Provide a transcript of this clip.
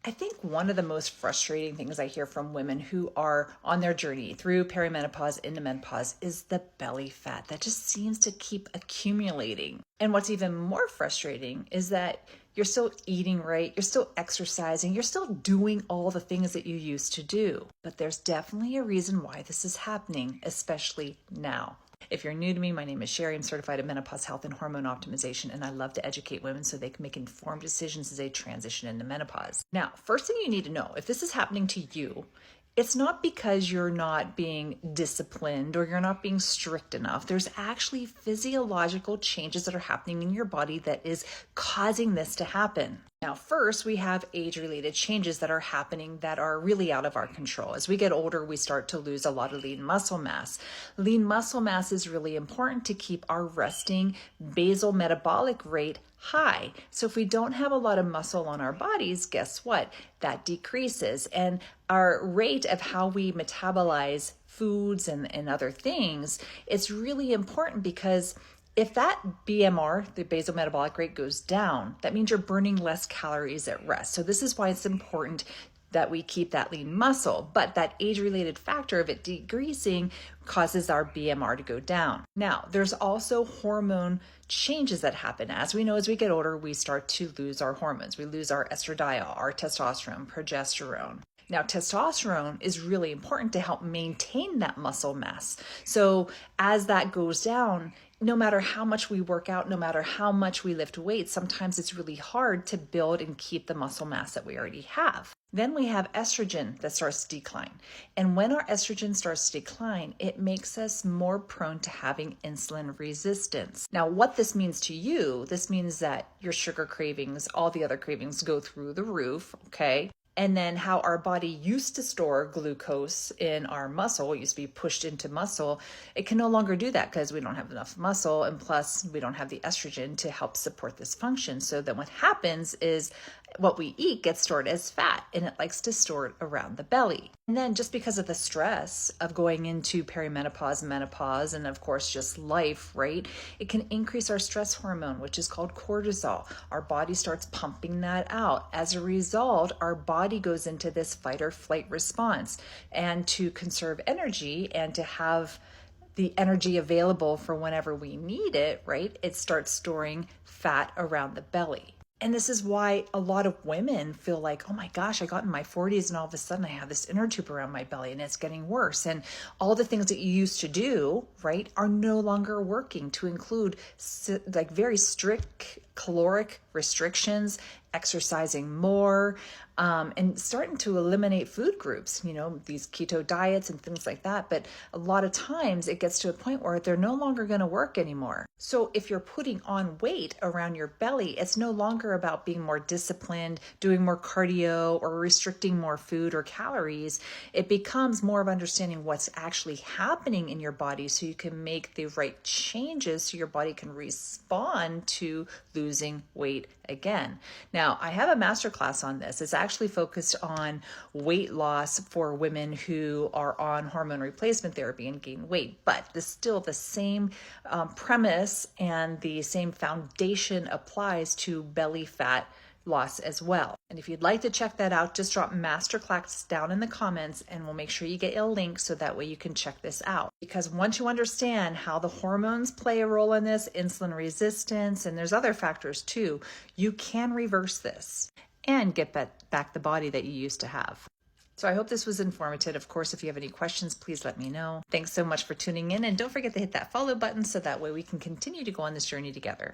I think one of the most frustrating things I hear from women who are on their journey through perimenopause into menopause is the belly fat that just seems to keep accumulating. And what's even more frustrating is that you're still eating right, you're still exercising, you're still doing all the things that you used to do. But there's definitely a reason why this is happening, especially now. If you're new to me, my name is Sherry. I'm certified in menopause health and hormone optimization, and I love to educate women so they can make informed decisions as they transition into menopause. Now, first thing you need to know, if this is happening to you, it's not because you're not being disciplined or you're not being strict enough. There's actually physiological changes that are happening in your body that is causing this to happen. Now, first, we have age-related changes that are happening that are really out of our control. As we get older, we start to lose a lot of lean muscle mass. Lean muscle mass is really important to keep our resting basal metabolic rate high. So if we don't have a lot of muscle on our bodies, guess what? That decreases. And our rate of how we metabolize foods and other things, it's really important because if that BMR, the basal metabolic rate, goes down, that means you're burning less calories at rest. So this is why it's important that we keep that lean muscle, but that age-related factor of it decreasing causes our BMR to go down. Now, there's also hormone changes that happen. As we know, as we get older, we start to lose our hormones. We lose our estradiol, our testosterone, progesterone. Now, testosterone is really important to help maintain that muscle mass. So as that goes down, no matter how much we work out, no matter how much we lift weights, sometimes it's really hard to build and keep the muscle mass that we already have. Then we have estrogen that starts to decline. And when our estrogen starts to decline, it makes us more prone to having insulin resistance. Now, what this means to you, this means that your sugar cravings, all the other cravings go through the roof, okay? And then how our body used to store glucose in our muscle, it used to be pushed into muscle, it can no longer do that because we don't have enough muscle, and plus we don't have the estrogen to help support this function. So then what happens is what we eat gets stored as fat, and it likes to store it around the belly. And then just because of the stress of going into perimenopause, menopause, and of course just life, right? It can increase our stress hormone, which is called cortisol. Our body starts pumping that out. As a result, our body goes into this fight or flight response. And to conserve energy and to have the energy available for whenever we need it, right? It starts storing fat around the belly. And this is why a lot of women feel like, oh my gosh, I got in my 40s and all of a sudden I have this inner tube around my belly and it's getting worse. And all the things that you used to do, right, are no longer working, to include like very strict caloric restrictions, exercising more, and starting to eliminate food groups, these keto diets and things like that. But a lot of times it gets to a point where they're no longer going to work anymore. So if you're putting on weight around your belly, it's no longer about being more disciplined, doing more cardio, or restricting more food or calories. It becomes more of understanding what's actually happening in your body so you can make the right changes so your body can respond to losing weight again. Now, I have a masterclass on this. It's actually focused on weight loss for women who are on hormone replacement therapy and gain weight, but it's still the same premise and the same foundation applies to belly fat loss as well. And if you'd like to check that out, just drop masterclass down in the comments and we'll make sure you get a link so that way you can check this out. Because once you understand how the hormones play a role in this, insulin resistance, and there's other factors too, you can reverse this and get back the body that you used to have. So I hope this was informative. Of course, if you have any questions, please let me know. Thanks so much for tuning in, and don't forget to hit that follow button so that way we can continue to go on this journey together.